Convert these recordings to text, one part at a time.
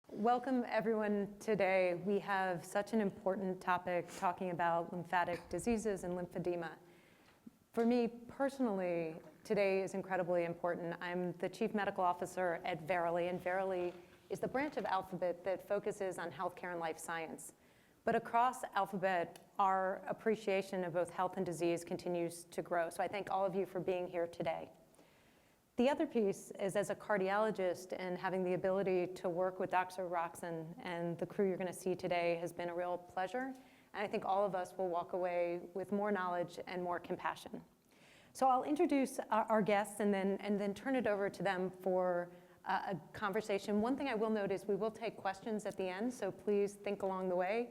Welcome everyone today. We have such an important topic talking about lymphatic diseases and lymphedema. For me personally, today is incredibly important. I'm the Chief Medical Officer at Verily, and Verily is the branch of Alphabet that focuses on healthcare and life science. But across Alphabet, our appreciation of both health and disease continues to grow. So I thank all of you for being here today. The other piece is, as a cardiologist and having the ability to work with Dr. Rockson and the crew you're going to see today has been a real pleasure. And I think all of us will walk away with more knowledge and more compassion. So I'll introduce our guests and then turn it over to them for a conversation. One thing I will note is we will take questions at the end, so please think along the way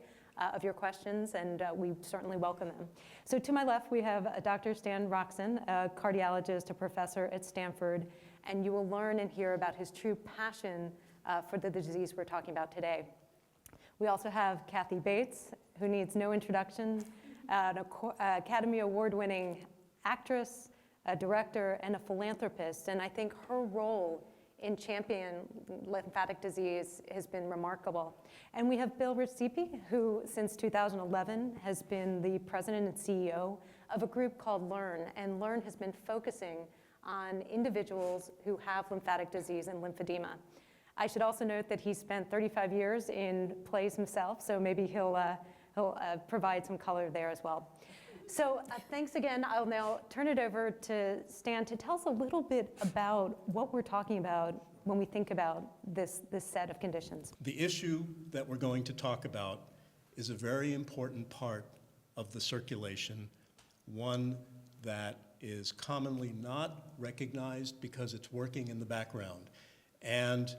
of your questions, and we certainly welcome them. So to my left, we have Dr. Stan Rockson, a cardiologist, a professor at Stanford, and you will learn and hear about his true passion for the disease we're talking about today. We also have Kathy Bates, who needs no introduction, an Academy Award-winning actress, a director, and a philanthropist, and I think her role in championing lymphatic disease has been remarkable. And we have Bill Repicci, who since 2011 has been the president and CEO of a group called LE&RN, and LE&RN has been focusing on individuals who have lymphatic disease and lymphedema. I should also note that he spent 35 years in plays himself, so maybe he'll provide some color there as well. So thanks again. I'll now turn it over to Stan to tell us a little bit about what we're talking about when we think about this set of conditions. The issue that we're going to talk about is a very important part of the circulation, one that is commonly not recognized because it's working in the background. And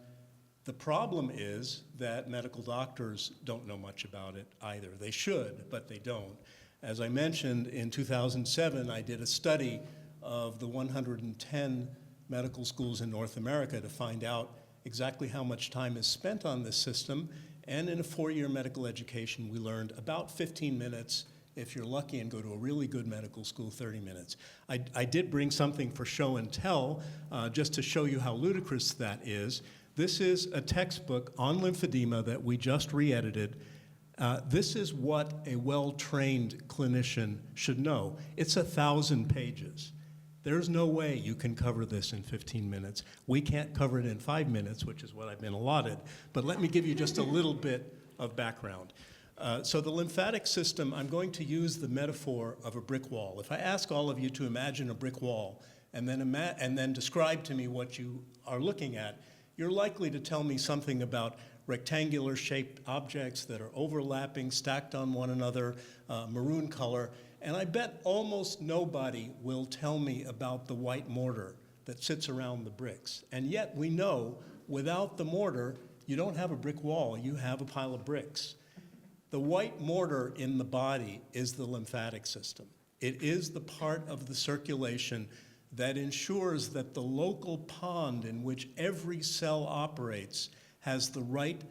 the problem is that medical doctors don't know much about it either. They should, but they don't. As I mentioned, in 2007, I did a study of the 110 medical schools in North America to find out exactly how much time is spent on this system. And in a 4-year medical education, we learned about 15 minutes, if you're lucky and go to a really good medical school, 30 minutes. I did bring something for show and tell, just to show you how ludicrous that is. This is a textbook on lymphedema that we just re-edited. This is what a well-trained clinician should know. It's 1,000 pages. There's no way you can cover this in 15 minutes. We can't cover it in 5 minutes, which is what I've been allotted. But let me give you just a little bit of background. So the lymphatic system, I'm going to use the metaphor of a brick wall. If I ask all of you to imagine a brick wall and then describe to me what you are looking at, you're likely to tell me something about rectangular shaped objects that are overlapping, stacked on one another, maroon color, and I bet almost nobody will tell me about the white mortar that sits around the bricks. And yet we know without the mortar, you don't have a brick wall, you have a pile of bricks. The white mortar in the body is the lymphatic system. It is the part of the circulation that ensures that the local pond in which every cell operates has the right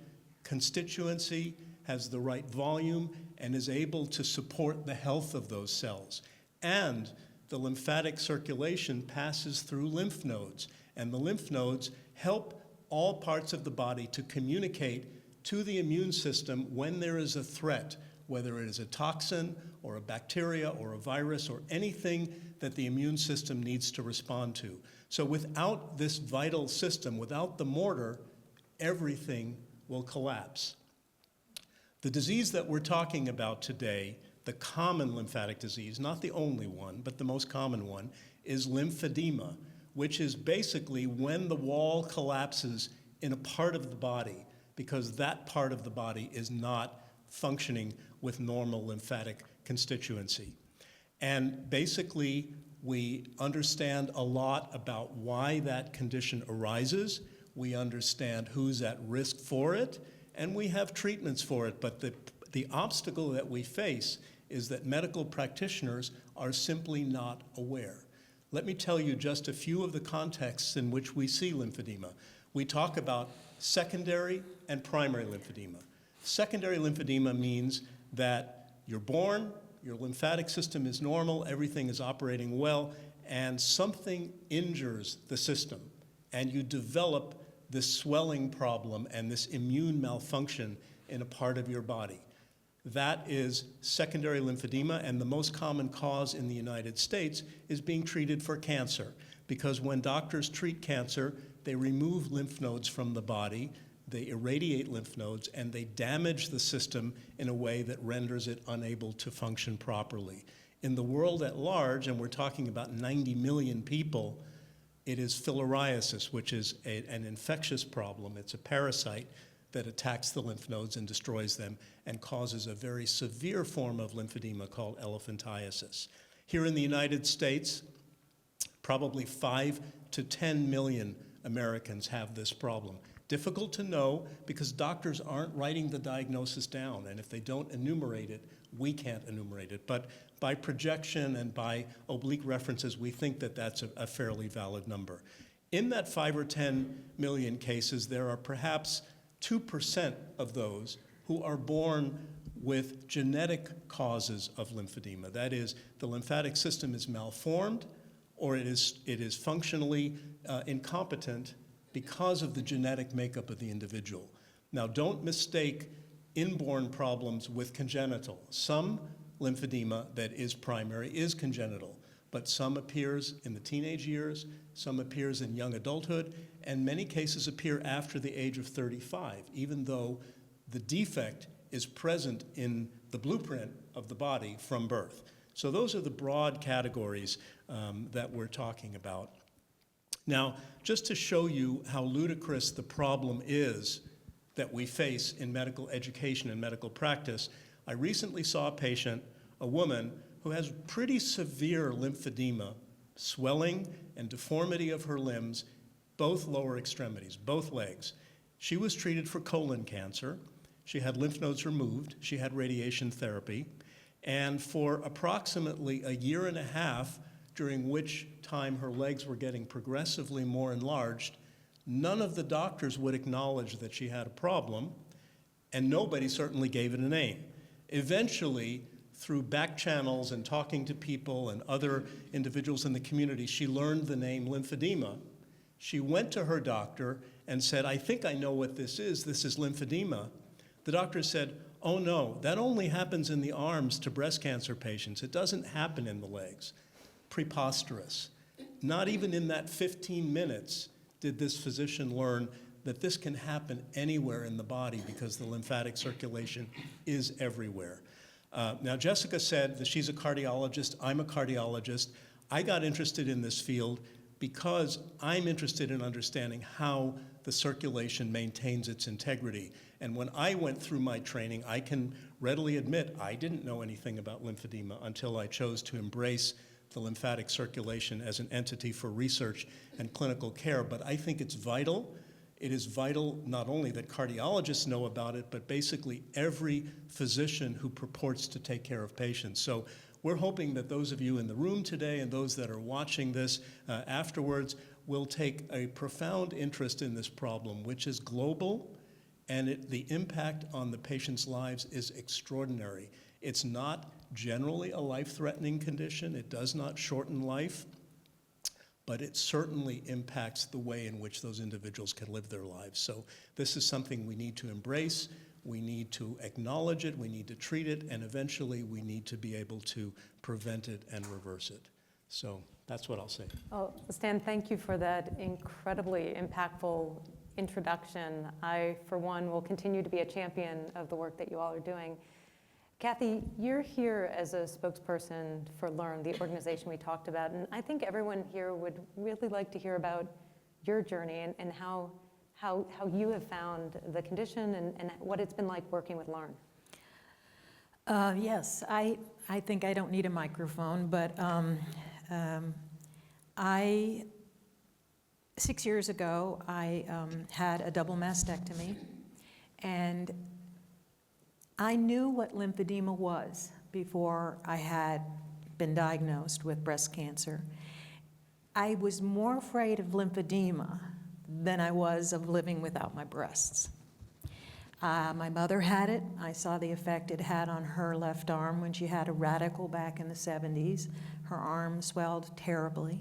constituency, has the right volume, and is able to support the health of those cells. And the lymphatic circulation passes through lymph nodes, and the lymph nodes help all parts of the body to communicate to the immune system when there is a threat, whether it is a toxin or a bacteria or a virus or anything that the immune system needs to respond to. So without this vital system, without the mortar, everything will collapse. The disease that we're talking about today, the common lymphatic disease, not the only one, but the most common one, is lymphedema, which is basically when the wall collapses in a part of the body because that part of the body is not functioning with normal lymphatic constituency. And basically, we understand a lot about why that condition arises. We understand who's at risk for it, and we have treatments for it. But the obstacle that we face is that medical practitioners are simply not aware. Let me tell you just a few of the contexts in which we see lymphedema. We talk about secondary and primary lymphedema. Secondary lymphedema means that you're born, your lymphatic system is normal, everything is operating well, and something injures the system, and you develop this swelling problem and this immune malfunction in a part of your body. That is secondary lymphedema, and the most common cause in the United States is being treated for cancer, because when doctors treat cancer, they remove lymph nodes from the body, they irradiate lymph nodes, and they damage the system in a way that renders it unable to function properly. In the world at large, and we're talking about 90 million people, it is filariasis, which is an infectious problem. It's a parasite that attacks the lymph nodes and destroys them and causes a very severe form of lymphedema called elephantiasis. Here in the United States, probably 5 to 10 million Americans have this problem. Difficult to know because doctors aren't writing the diagnosis down, and if they don't enumerate it, we can't enumerate it. But by projection and by oblique references, we think that that's a fairly valid number. In that 5 or 10 million cases, there are perhaps 2% of those who are born with genetic causes of lymphedema. That is, the lymphatic system is malformed, or it is functionally incompetent because of the genetic makeup of the individual. Now, don't mistake inborn problems with congenital. Some lymphedema that is primary is congenital, but some appears in the teenage years, some appears in young adulthood, and many cases appear after the age of 35, even though the defect is present in the blueprint of the body from birth. So those are the broad categories that we're talking about. Now, just to show you how ludicrous the problem is that we face in medical education and medical practice, I recently saw a patient, a woman, who has pretty severe lymphedema, swelling and deformity of her limbs, both lower extremities, both legs. She was treated for colon cancer. She had lymph nodes removed. She had radiation therapy. And for approximately a year and a half, during which time her legs were getting progressively more enlarged, none of the doctors would acknowledge that she had a problem, and nobody certainly gave it a name. Eventually, through back channels and talking to people and other individuals in the community, she learned the name lymphedema. She went to her doctor and said, "I think I know what this is lymphedema." The doctor said, "Oh no, that only happens in the arms to breast cancer patients. It doesn't happen in the legs." Preposterous. Not even in that 15 minutes did this physician learn that this can happen anywhere in the body because the lymphatic circulation is everywhere. Now, Jessica said that she's a cardiologist. I'm a cardiologist. I got interested in this field because I'm interested in understanding how the circulation maintains its integrity. And when I went through my training, I can readily admit I didn't know anything about lymphedema until I chose to embrace the lymphatic circulation as an entity for research and clinical care. But I think it's vital. It is vital not only that cardiologists know about it, but basically every physician who purports to take care of patients. So we're hoping that those of you in the room today and those that are watching this afterwards will take a profound interest in this problem, which is global, and the impact on the patient's lives is extraordinary. It's not generally a life-threatening condition. It does not shorten life, but it certainly impacts the way in which those individuals can live their lives. So this is something we need to embrace. We need to acknowledge it. We need to treat it. And eventually, we need to be able to prevent it and reverse it. So that's what I'll say. Well, Stan, thank you for that incredibly impactful introduction. I, for one, will continue to be a champion of the work that you all are doing. Kathy, you're here as a spokesperson for LE&RN, the organization we talked about, and I think everyone here would really like to hear about your journey and how you have found the condition and what it's been like working with LE&RN. Yes, I think I don't need a microphone, but 6 years ago, I had a double mastectomy, and I knew what lymphedema was before I had been diagnosed with breast cancer. I was more afraid of lymphedema than I was of living without my breasts. My mother had it. I saw the effect it had on her left arm when she had a radical back in the 70s. Her arm swelled terribly.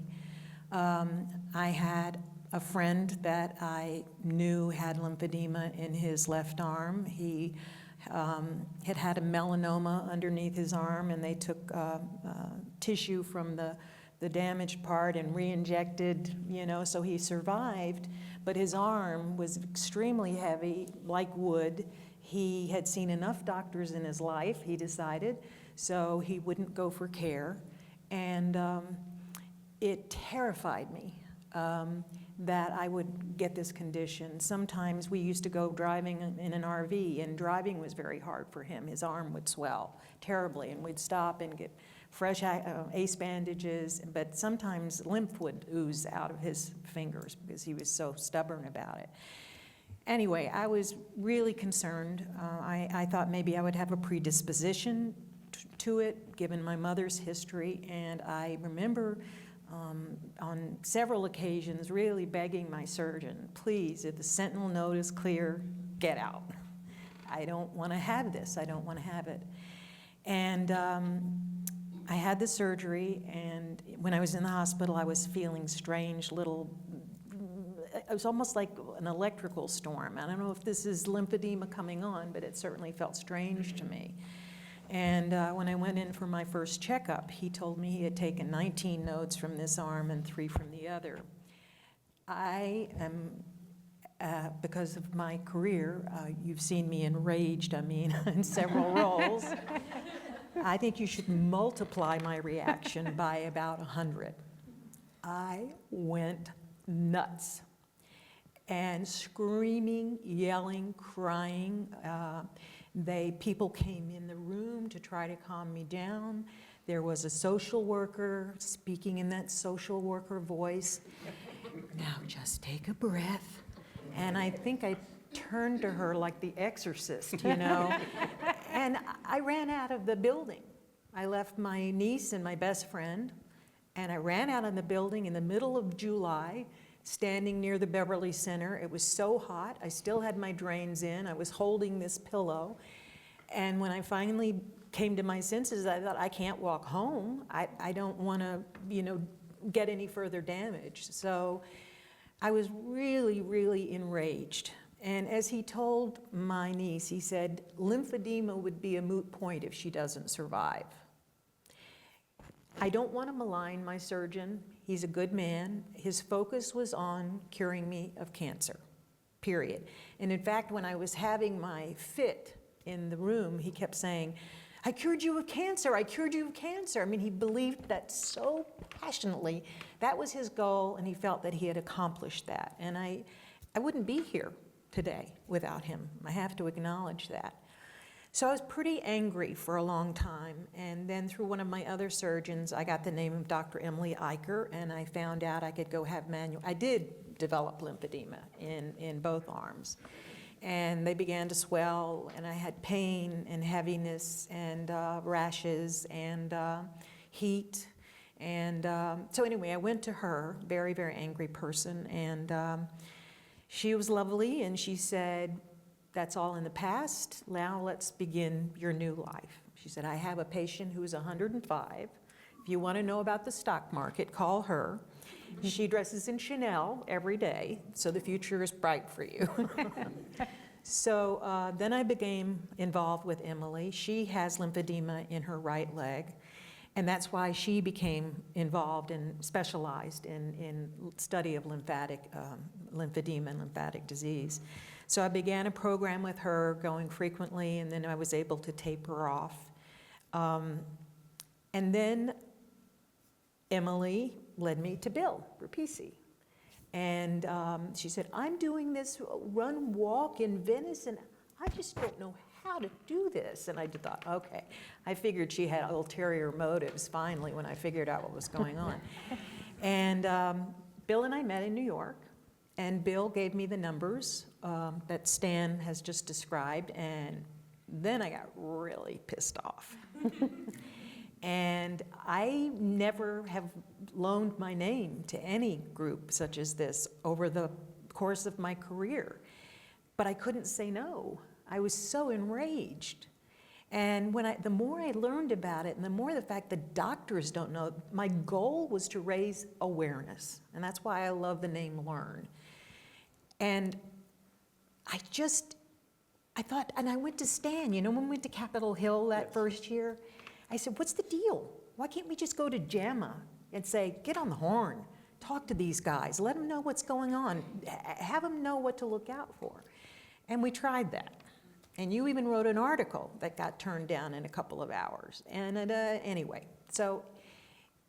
I had a friend that I knew had lymphedema in his left arm. He had had a melanoma underneath his arm, and they took tissue from the damaged part and re-injected, so he survived, but his arm was extremely heavy, like wood. He had seen enough doctors in his life, he decided, so he wouldn't go for care. And it terrified me that I would get this condition. Sometimes we used to go driving in an RV, and driving was very hard for him. His arm would swell terribly, and we'd stop and get fresh ACE bandages, but sometimes lymph would ooze out of his fingers because he was so stubborn about it. Anyway, I was really concerned. I thought maybe I would have a predisposition to it, given my mother's history, and I remember on several occasions really begging my surgeon, please, if the sentinel node is clear, get out. I don't want to have this. I don't want to have it. And I had the surgery, and when I was in the hospital, I was feeling strange little, it was almost like an electrical storm. I don't know if this is lymphedema coming on, but it certainly felt strange to me. And when I went in for my first checkup, he told me he had taken 19 nodes from this arm and 3 from the other. I am, because of my career, you've seen me enraged, in several roles. I think you should multiply my reaction by about 100. I went nuts and screaming, yelling, crying. People came in the room to try to calm me down. There was a social worker speaking in that social worker voice. Now just take a breath. And I think I turned to her like the exorcist, And I ran out of the building. I left my niece and my best friend, and I ran out of the building in the middle of July, standing near the Beverly Center. It was so hot. I still had my drains in. I was holding this pillow. And when I finally came to my senses, I thought, I can't walk home. I don't want to, get any further damage. So I was really, really enraged. And as he told my niece, he said, lymphedema would be a moot point if she doesn't survive. I don't want to malign my surgeon. He's a good man. His focus was on curing me of cancer, period. And in fact, when I was having my fit in the room, he kept saying, I cured you of cancer, I cured you of cancer. He believed that so passionately. That was his goal, and he felt that he had accomplished that. And I wouldn't be here today without him. I have to acknowledge that. So I was pretty angry for a long time, and then through one of my other surgeons, I got the name of Dr. Emily Eicher, and I found out I could go have manual. I did develop lymphedema in both arms, and they began to swell, and I had pain and heaviness and rashes and heat. And so anyway, I went to her, very, very angry person, and she was lovely, and she said, that's all in the past. Now let's begin your new life. She said, I have a patient who's 105. If you want to know about the stock market, call her. She dresses in Chanel every day, so the future is bright for you. So then I became involved with Emily. She has lymphedema in her right leg, and that's why she became involved and specialized in study of lymphedema and lymphatic disease. So I began a program with her, going frequently, and then I was able to taper off. And then Emily led me to Bill Repicci. And she said, I'm doing this walk in Venice, and I just don't know how to do this. And I thought, okay. I figured she had ulterior motives finally when I figured out what was going on. And Bill and I met in New York, and Bill gave me the numbers that Stan has just described, and then I got really pissed off. And I never have loaned my name to any group such as this over the course of my career, but I couldn't say no. I was so enraged. And the more I learned about it, and the more the fact that doctors don't know, my goal was to raise awareness. And that's why I love the name LEARN. And I thought, and I went to Stan, when we went to Capitol Hill that first year, I said, what's the deal? Why can't we just go to JAMA and say, get on the horn, talk to these guys, let them know what's going on, have them know what to look out for. And we tried that. And you even wrote an article that got turned down in a couple of hours. And anyway, so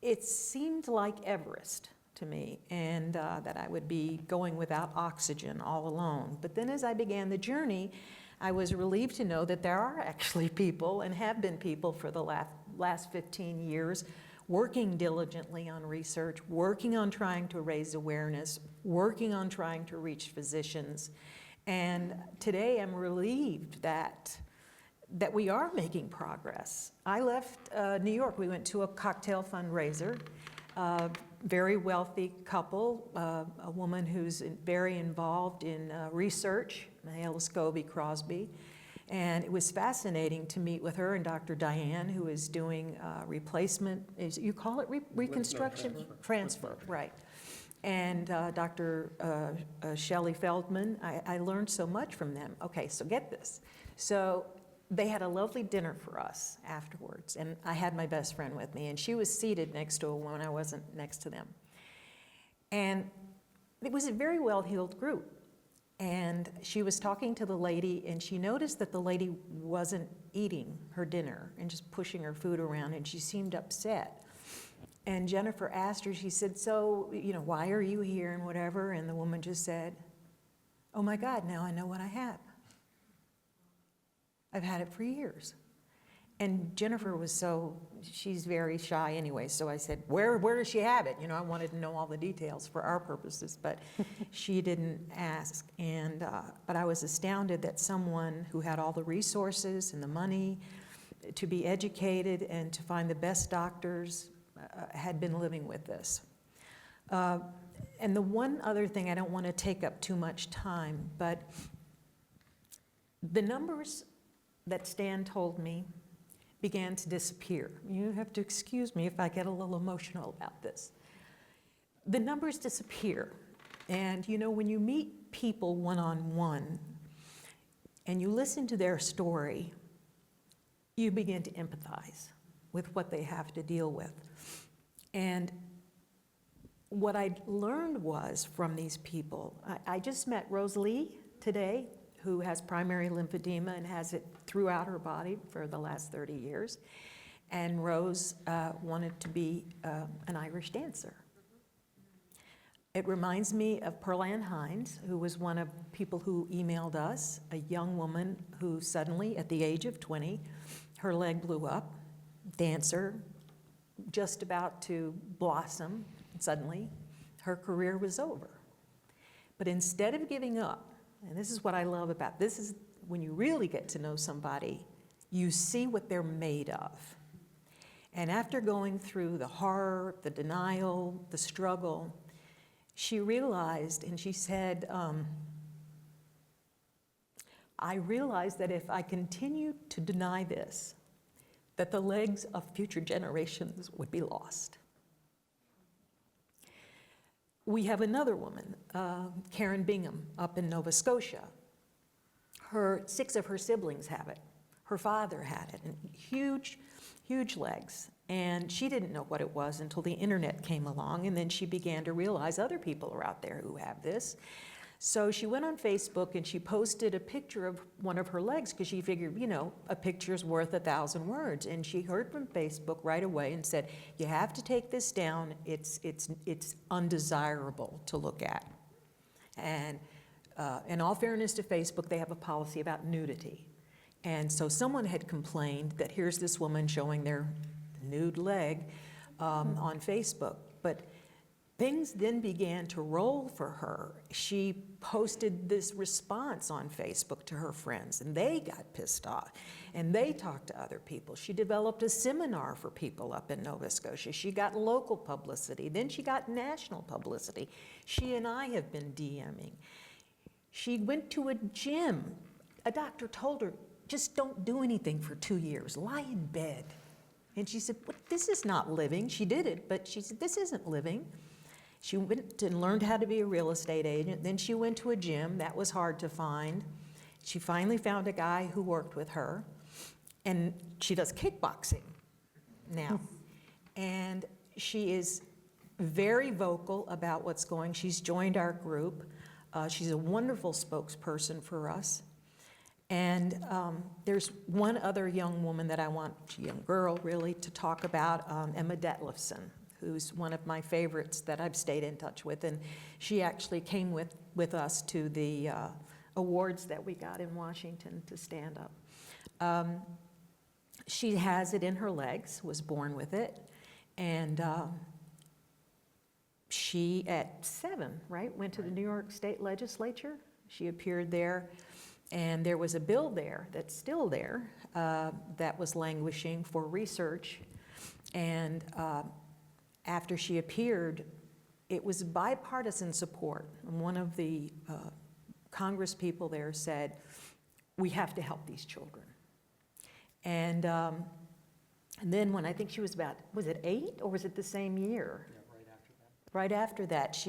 it seemed like Everest to me, and that I would be going without oxygen all alone. But then as I began the journey, I was relieved to know that there are actually people, and have been people for the last 15 years, working diligently on research, working on trying to raise awareness, working on trying to reach physicians. And today I'm relieved that we are making progress. I left New York. We went to a cocktail fundraiser, very wealthy couple, a woman who's very involved in research, Mahala Scobie Crosby. And it was fascinating to meet with her and Dr. Diane, who is doing replacement, you call it reconstruction? No, transfer, right. And Dr. Shelley Feldman, I learned so much from them. Okay, so get this. So they had a lovely dinner for us afterwards, and I had my best friend with me, and she was seated next to a woman. I wasn't next to them. And it was a very well-heeled group. And she was talking to the lady, and she noticed that the lady wasn't eating her dinner and just pushing her food around, and she seemed upset. And Jennifer asked her, she said, so, why are you here and whatever? And the woman just said, oh my God, now I know what I have. I've had it for years. And Jennifer was she's very shy anyway, so I said, where does she have it? I wanted to know all the details for our purposes, but she didn't ask. And, but I was astounded that someone who had all the resources and the money to be educated and to find the best doctors had been living with this. And the one other thing, I don't want to take up too much time, but the numbers that Stan told me began to disappear. You have to excuse me if I get a little emotional about this. The numbers disappear. And when you meet people one-on-one and you listen to their story, you begin to empathize with what they have to deal with. And what I learned was from these people, I just met Rose Lee today, who has primary lymphedema and has it throughout her body for the last 30 years. And Rose wanted to be an Irish dancer. It reminds me of Pearl Ann Hines, who was one of the people who emailed us, a young woman who suddenly, at the age of 20, her leg blew up, dancer, just about to blossom. Suddenly, her career was over. But instead of giving up, and this is what I love about this, is when you really get to know somebody, you see what they're made of. And after going through the horror, the denial, the struggle, she realized, and she said, I realized that if I continued to deny this, that the legs of future generations would be lost. We have another woman, Karen Bingham, up in Nova Scotia. 6 of her siblings have it. Her father had it, and huge, huge legs. And she didn't know what it was until the internet came along, and then she began to realize other people are out there who have this. So she went on Facebook and she posted a picture of one of her legs because she figured, a picture's worth 1,000 words. And she heard from Facebook right away and said, you have to take this down. It's undesirable to look at. And in all fairness to Facebook, they have a policy about nudity. And so someone had complained that here's this woman showing their nude leg on Facebook. But things then began to roll for her. She posted this response on Facebook to her friends, and they got pissed off, and they talked to other people. She developed a seminar for people up in Nova Scotia. She got local publicity. Then she got national publicity. She and I have been DMing. She went to a gym a doctor told her, just don't do anything for 2 years, lie in bed. And she said, well, this is not living. She did it, but she said, this isn't living. She went and learned how to be a real estate agent. Then she went to a gym. That was hard to find. She finally found a guy who worked with her, and she does kickboxing now. And she is very vocal about what's going. She's joined our group. She's a wonderful spokesperson for us. And there's one other young woman that I want, young girl really, to talk about, Emma Detlefson, who's one of my favorites that I've stayed in touch with. And she actually came with us to the awards that we got in Washington to stand up. She has it in her legs, was born with it. And she, at 7, right, went to the New York State Legislature. She appeared there. And there was a bill there that's still there that was languishing for research. And after she appeared, it was bipartisan support. And one of the Congress people there said, we have to help these children. And then when I think she was about, was it 8 or was it the same year? Yeah, right after that. Right after that,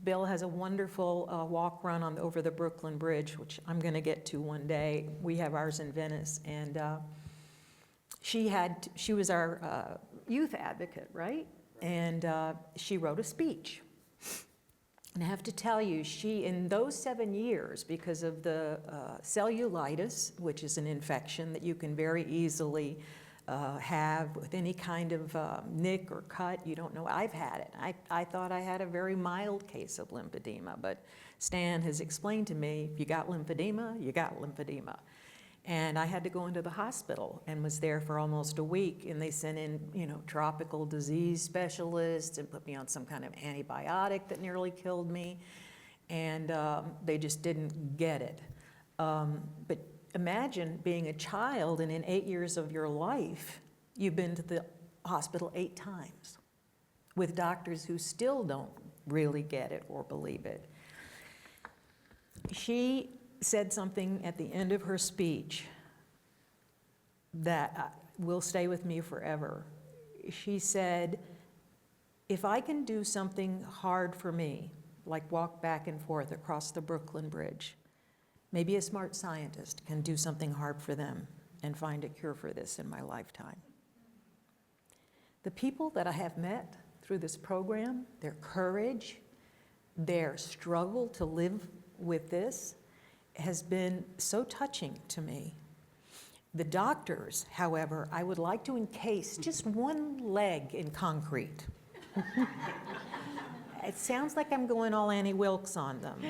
Bill has a wonderful walk run over the Brooklyn Bridge, which I'm going to get to one day. We have ours in Venice, and she was our youth advocate, right? And she wrote a speech. And I have to tell you, in those 7 years, because of the cellulitis, which is an infection that you can very easily have with any kind of nick or cut, you don't know. I've had it. I thought I had a very mild case of lymphedema, but Stan has explained to me, if you got lymphedema, you got lymphedema. And I had to go into the hospital and was there for almost a week, and they sent in, tropical disease specialists and put me on some kind of antibiotic that nearly killed me, and they just didn't get it. But imagine being a child, and in 8 years of your life, you've been to the hospital 8 times with doctors who still don't really get it or believe it. She said something at the end of her speech that will stay with me forever. She said, if I can do something hard for me, like walk back and forth across the Brooklyn Bridge, maybe a smart scientist can do something hard for them and find a cure for this in my lifetime. The people that I have met through this program, their courage, their struggle to live with this has been so touching to me. The doctors, however, I would like to encase just one leg in concrete. It sounds like I'm going all Annie Wilkes on them.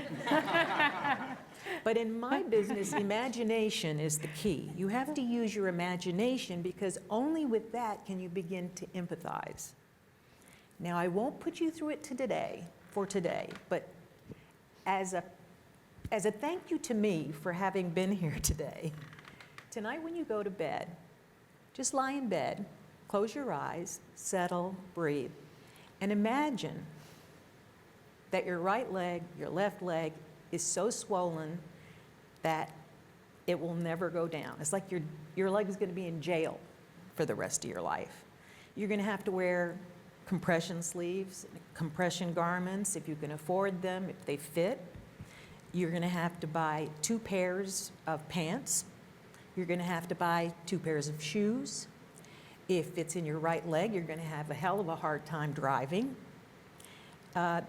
But in my business, imagination is the key. You have to use your imagination, because only with that can you begin to empathize. Now, I won't put you through it for today, but as a thank you to me for having been here today, tonight when you go to bed, just lie in bed, close your eyes, settle, breathe, and imagine that your right leg, your left leg is so swollen that it will never go down. It's like your leg is going to be in jail for the rest of your life. You're going to have to wear compression sleeves, compression garments, if you can afford them, if they fit. You're going to have to buy 2 pairs of pants. You're going to have to buy 2 pairs of shoes. If it's in your right leg, you're going to have a hell of a hard time driving.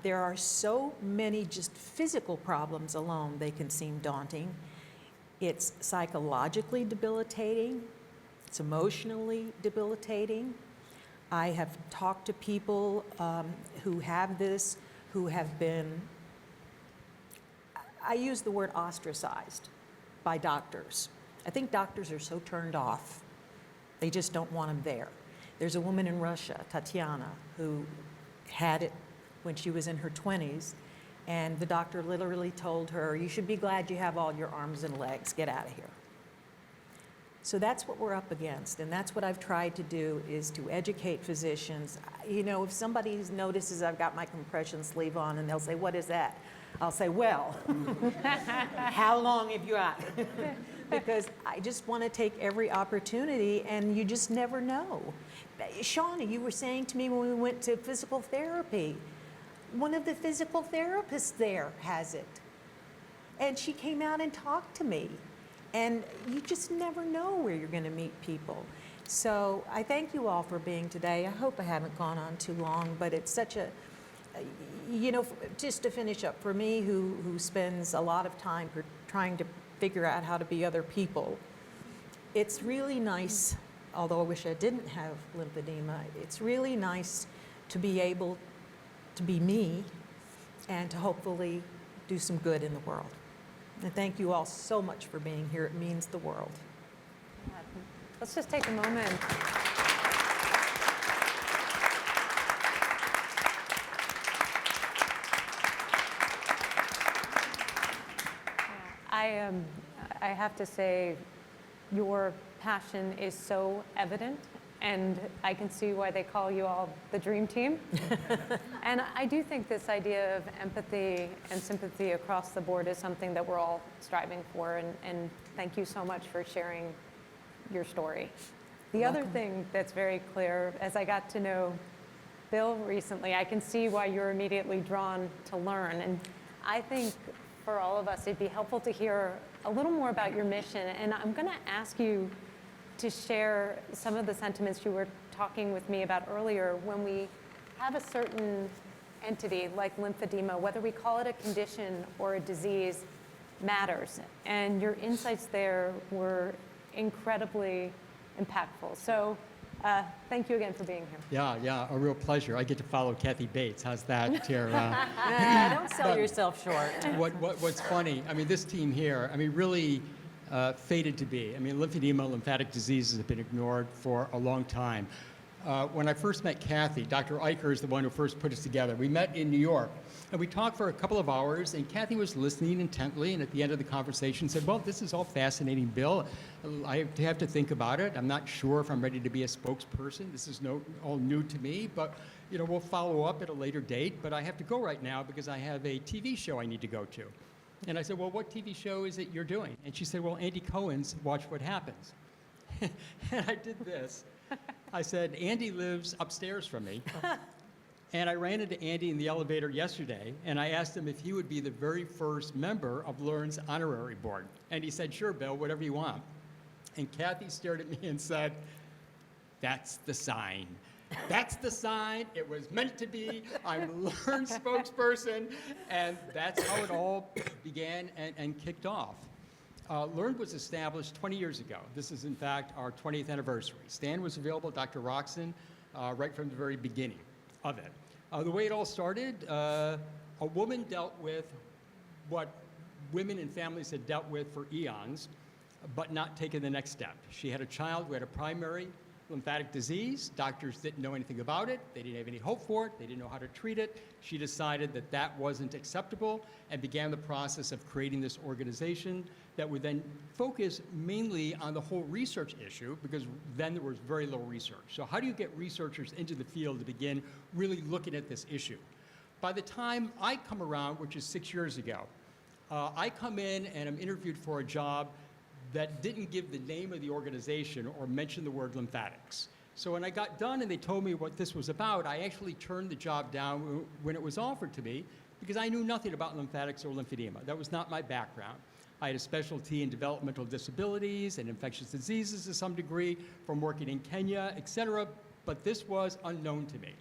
There are so many just physical problems alone, they can seem daunting. It's psychologically debilitating. It's emotionally debilitating. I have talked to people who have this, who have been, I use the word ostracized by doctors. I think doctors are so turned off. They just don't want them there. There's a woman in Russia, Tatiana, who had it when she was in her 20s, and the doctor literally told her, you should be glad you have all your arms and legs, get out of here. So that's what we're up against, and that's what I've tried to do, is to educate physicians. If somebody notices I've got my compression sleeve on and they'll say, what is that? I'll say, well, how long have you got? Because I just want to take every opportunity, and you just never know. Shauna, you were saying to me when we went to physical therapy, one of the physical therapists there has it. And she came out and talked to me. And you just never know where you're going to meet people. So I thank you all for being today. I hope I haven't gone on too long, but it's such a, you know, just to finish up, for me who spends a lot of time trying to figure out how to be other people, it's really nice, although I wish I didn't have lymphedema, it's really nice to be able to be me and to hopefully do some good in the world. And thank you all so much for being here. It means the world. Let's just take a moment. I have to say, your passion is so evident, and I can see why they call you all the dream team. And I do think this idea of empathy and sympathy across the board is something that we're all striving for, and thank you so much for sharing your story. The other thing that's very clear, as I got to know Bill recently, I can see why you're immediately drawn to LE&RN, and I think for all of us it'd be helpful to hear a little more about your mission, and I'm going to ask you to share some of the sentiments you were talking with me about earlier. When we have a certain entity like lymphedema, whether we call it a condition or a disease, matters. And your insights there were incredibly impactful. So thank you again for being here. Yeah, a real pleasure. I get to follow Kathy Bates. How's that? Don't sell yourself short. What's funny, I mean, this team here, I mean, really fated to be. I mean, lymphedema, lymphatic diseases have been ignored for a long time. When I first met Kathy, Dr. Eicher is the one who first put us together. We met in New York, and we talked for a couple of hours, and Kathy was listening intently, and at the end of the conversation said, well, this is all fascinating, Bill. I have to think about it. I'm not sure if I'm ready to be a spokesperson. This is all new to me, but you know, we'll follow up at a later date, but I have to go right now because I have a TV show I need to go to. And I said, well, what TV show is it you're doing? And she said, well, Andy Cohen's Watch What Happens. And I did this. I said, Andy lives upstairs from me. And I ran into Andy in the elevator yesterday, and I asked him if he would be the very first member of LE&RN's honorary board. And he said, sure, Bill, whatever you want. And Kathy stared at me and said, that's the sign. That's the sign. It was meant to be. I'm LE&RN spokesperson. And that's how it all began and kicked off. LE&RN was established 20 years ago. This is, in fact, our 20th anniversary. Stan was available, Dr. Rockson, right from the very beginning of it. The way it all started, a woman dealt with what women and families had dealt with for eons, but not taken the next step. She had a child who had a primary lymphatic disease. Doctors didn't know anything about it. They didn't have any hope for it. They didn't know how to treat it. She decided that that wasn't acceptable and began the process of creating this organization that would then focus mainly on the whole research issue, because then there was very little research. So how do you get researchers into the field to begin really looking at this issue? By the time I come around, which is 6 years ago, I come in and I'm interviewed for a job that didn't give the name of the organization or mention the word lymphatics. So when I got done and they told me what this was about, I actually turned the job down when it was offered to me because I knew nothing about lymphatics or lymphedema. That was not my background. I had a specialty in developmental disabilities and infectious diseases to some degree from working in Kenya, et cetera, but this was unknown to me.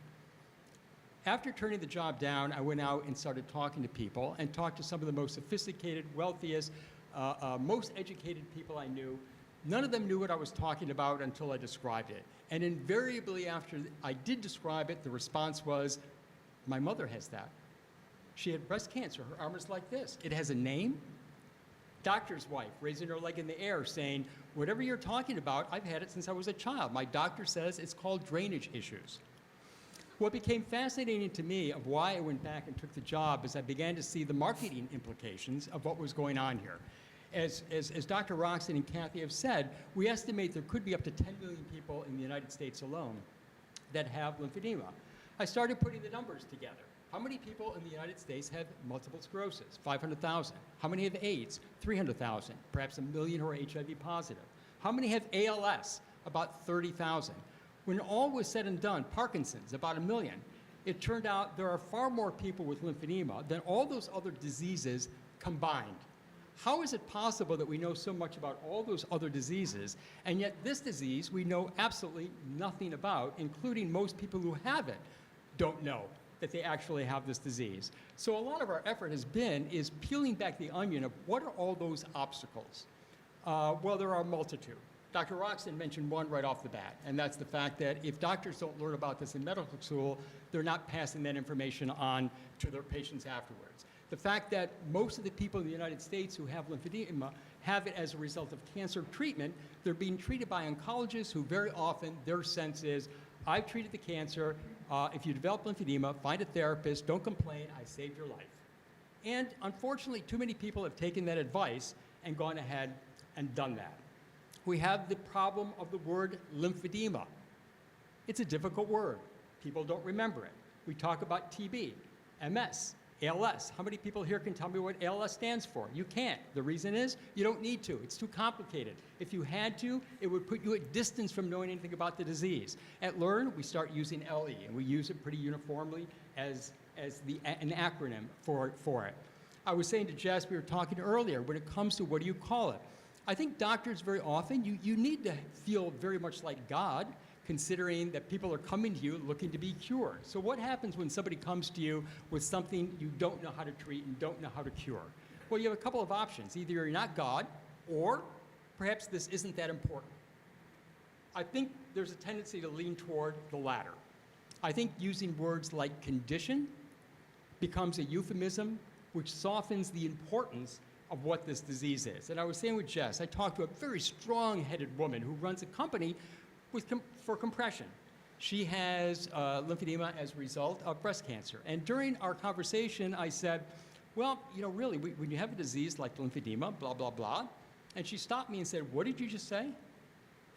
After turning the job down, I went out and started talking to people and talked to some of the most sophisticated, wealthiest, most educated people I knew. None of them knew what I was talking about until I described it. And invariably after I did describe it, the response was, my mother has that. She had breast cancer. Her arm is like this. It has a name. Doctor's wife raising her leg in the air saying, whatever you're talking about, I've had it since I was a child. My doctor says it's called drainage issues. What became fascinating to me of why I went back and took the job is I began to see the marketing implications of what was going on here. As Dr. Rockson and Kathy have said, we estimate there could be up to 10 million people in the United States alone that have lymphedema. I started putting the numbers together. How many people in the United States have multiple sclerosis? 500,000. How many have AIDS? 300,000. Perhaps 1 million who are HIV positive. How many have ALS? About 30,000. When all was said and done, Parkinson's, about 1 million. It turned out there are far more people with lymphedema than all those other diseases combined. How is it possible that we know so much about all those other diseases, and yet this disease we know absolutely nothing about, including most people who have it don't know that they actually have this disease? So a lot of our effort is peeling back the onion of what are all those obstacles? Well, there are a multitude. Dr. Rockson mentioned one right off the bat, and that's the fact that if doctors don't learn about this in medical school, they're not passing that information on to their patients afterwards. The fact that most of the people in the United States who have lymphedema have it as a result of cancer treatment, they're being treated by oncologists who very often, their sense is, I've treated the cancer, if you develop lymphedema, find a therapist, don't complain, I saved your life. And unfortunately, too many people have taken that advice and gone ahead and done that. We have the problem of the word lymphedema. It's a difficult word. People don't remember it. We talk about TB, MS, ALS. How many people here can tell me what ALS stands for? You can't. The reason is you don't need to. It's too complicated. If you had to, it would put you at distance from knowing anything about the disease. At LE&RN, we start using LE, and we use it pretty uniformly as an acronym for it. I was saying to Jess, we were talking earlier, when it comes to what do you call it? I think doctors very often, you need to feel very much like God, considering that people are coming to you looking to be cured. So what happens when somebody comes to you with something you don't know how to treat and don't know how to cure? Well, you have a couple of options. Either you're not God, or perhaps this isn't that important. I think there's a tendency to lean toward the latter. I think using words like condition becomes a euphemism which softens the importance of what this disease is. And I was saying with Jess, I talked to a very strong-headed woman who runs a company for compression. She has lymphedema as a result of breast cancer. And during our conversation, I said, well, you know, really, when you have a disease like lymphedema, blah, blah, blah, and she stopped me and said, what did you just say?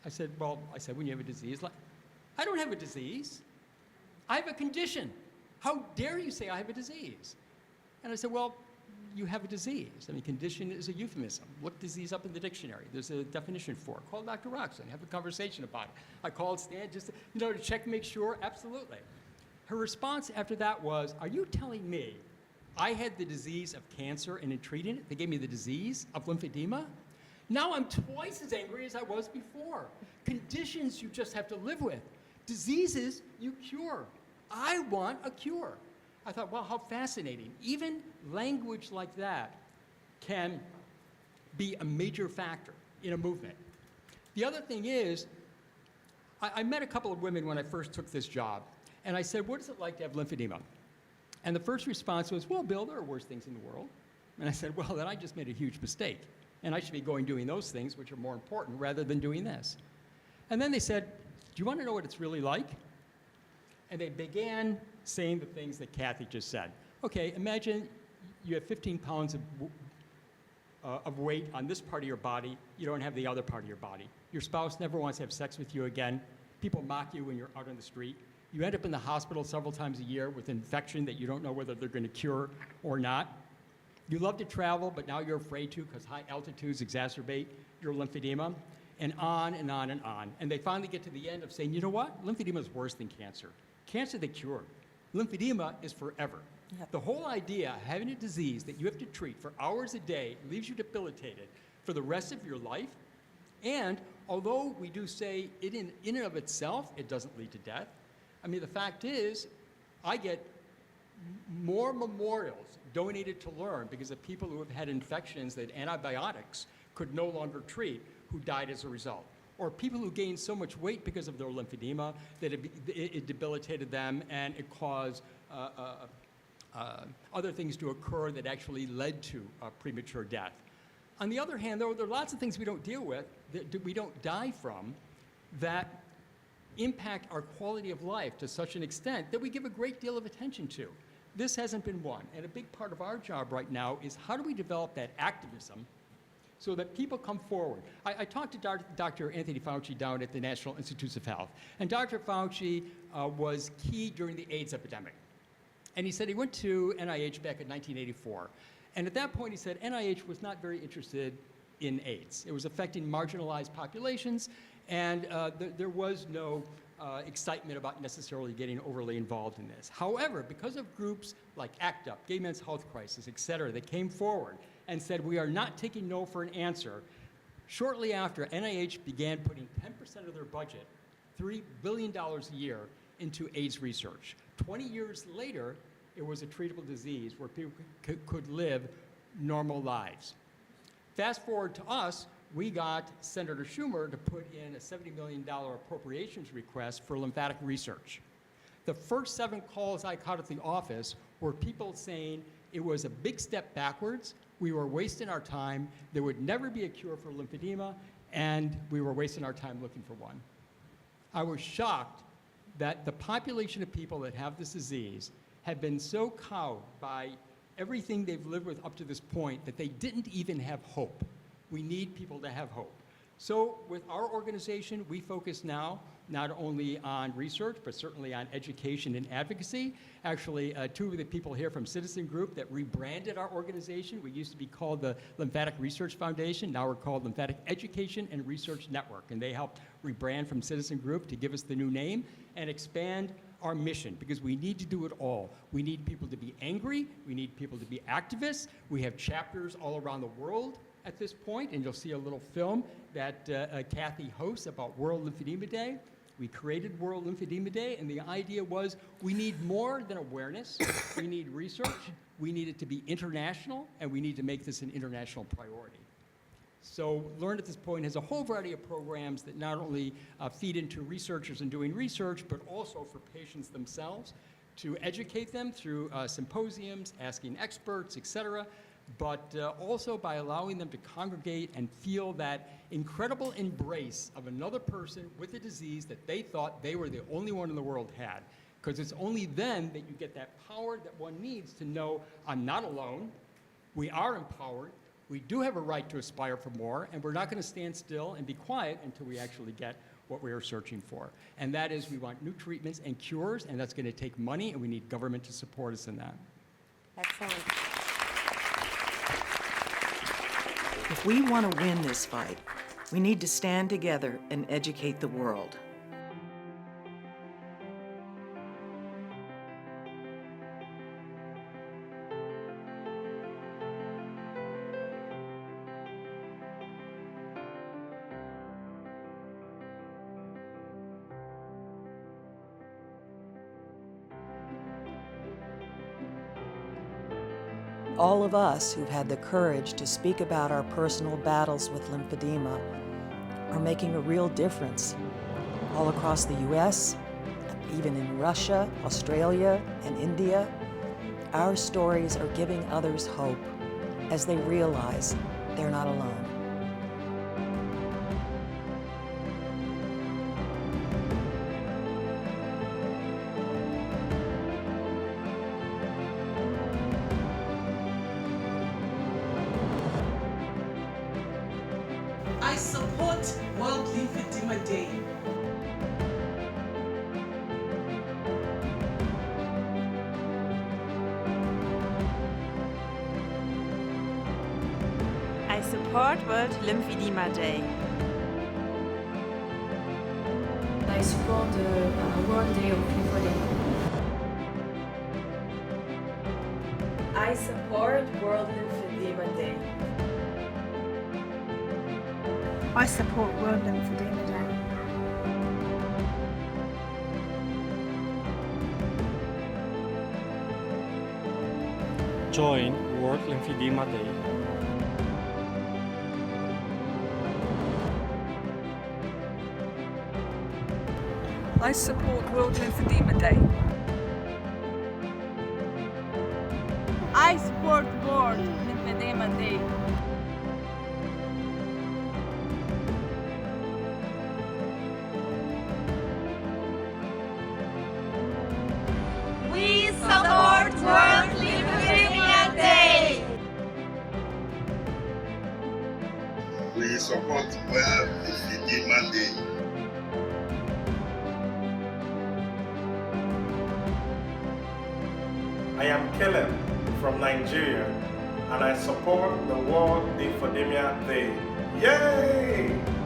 I said, when you have a disease, like, I don't have a disease. I have a condition. How dare you say I have a disease? And I said, well, you have a disease. I mean, condition is a euphemism. Look disease up in the dictionary. There's a definition for it. Call Dr. Rockson, have a conversation about it. I called Stan just to check, make sure, absolutely. Her response after that was, are you telling me I had the disease of cancer and in treating it, they gave me the disease of lymphedema? Now I'm twice as angry as I was before. Conditions you just have to live with. Diseases you cure. I want a cure. I thought, well, how fascinating. Even language like that can be a major factor in a movement. The other thing is, I met a couple of women when I first took this job, and I said, what is it like to have lymphedema? And the first response was, well, Bill, there are worse things in the world. And I said, well, then I just made a huge mistake, and I should be doing those things which are more important rather than doing this. And then they said, do you want to know what it's really like? And they began saying the things that Kathy just said. Okay, imagine you have 15 pounds of weight on this part of your body. You don't have the other part of your body. Your spouse never wants to have sex with you again. People mock you when you're out on the street. You end up in the hospital several times a year with infection that you don't know whether they're going to cure or not. You love to travel, but now you're afraid to because high altitudes exacerbate your lymphedema, and on and on and on. And they finally get to the end of saying, you know what? Lymphedema is worse than cancer. Cancer they cure. Lymphedema is forever. Yep. The whole idea of having a disease that you have to treat for hours a day leaves you debilitated for the rest of your life. And although we do say it in and of itself, it doesn't lead to death. I mean, the fact is, I get more memorials donated to LE&RN because of people who have had infections that antibiotics could no longer treat who died as a result. Or people who gained so much weight because of their lymphedema that it debilitated them and it caused other things to occur that actually led to premature death. On the other hand, though, there are lots of things we don't deal with, that we don't die from, that impact our quality of life to such an extent that we give a great deal of attention to. This hasn't been one. And a big part of our job right now is how do we develop that activism so that people come forward. I talked to Dr. Anthony Fauci down at the National Institutes of Health, and Dr. Fauci was key during the AIDS epidemic. And he said he went to NIH back in 1984. And at that point, he said NIH was not very interested in AIDS. It was affecting marginalized populations, and there was no excitement about necessarily getting overly involved in this. However, because of groups like ACT UP, Gay Men's Health Crisis, et cetera, that came forward and said, we are not taking no for an answer, shortly after, NIH began putting 10% of their budget, $3 billion a year, into AIDS research. 20 years later, it was a treatable disease where people could live normal lives. Fast forward to us, we got Senator Schumer to put in a $70 million appropriations request for lymphatic research. The first 7 calls I caught at the office were people saying it was a big step backwards, we were wasting our time, there would never be a cure for lymphedema, and we were wasting our time looking for one. I was shocked that the population of people that have this disease have been so cowed by everything they've lived with up to this point that they didn't even have hope. We need people to have hope. So with our organization, we focus now not only on research, but certainly on education and advocacy. Actually, 2 of the people here from Citizen Group that rebranded our organization. We used to be called the Lymphatic Research Foundation. Now we're called Lymphatic Education and Research Network. And they helped rebrand from Citizen Group to give us the new name and expand our mission, because we need to do it all. We need people to be angry. We need people to be activists. We have chapters all around the world at this point, and you'll see a little film that Kathy hosts about World Lymphedema Day. We created World Lymphedema Day, and the idea was we need more than awareness. We need research. We need it to be international, and we need to make this an international priority. So LE&RN at this point has a whole variety of programs that not only feed into researchers and doing research, but also for patients themselves to educate them through symposiums, asking experts, et cetera, but also by allowing them to congregate and feel that incredible embrace of another person with a disease that they thought they were the only one in the world had. Because it's only then that you get that power that one needs to know, I'm not alone, we are empowered, we do have a right to aspire for more, and we're not going to stand still and be quiet until we actually get what we are searching for. And that is, we want new treatments and cures, and that's going to take money, and we need government to support us in that. Excellent. If we want to win this fight, we need to stand together and educate the world. All of us who've had the courage to speak about our personal battles with lymphedema are making a real difference all across the US, even in Russia, Australia, and India. Our stories are giving others hope as they realize they're not alone. I support World Lymphedema Day. I support World Lymphedema Day. I support the World Day of Lymphedema. I support World Lymphedema Day. I support World Lymphedema Day. Join World Lymphedema Day. I support World Lymphedema Day. I support World Lymphedema Day. We support World Lymphedema Day. support World Lymphedema Day. I am Caleb from Nigeria, and I support the World Lymphedema Day. Yay!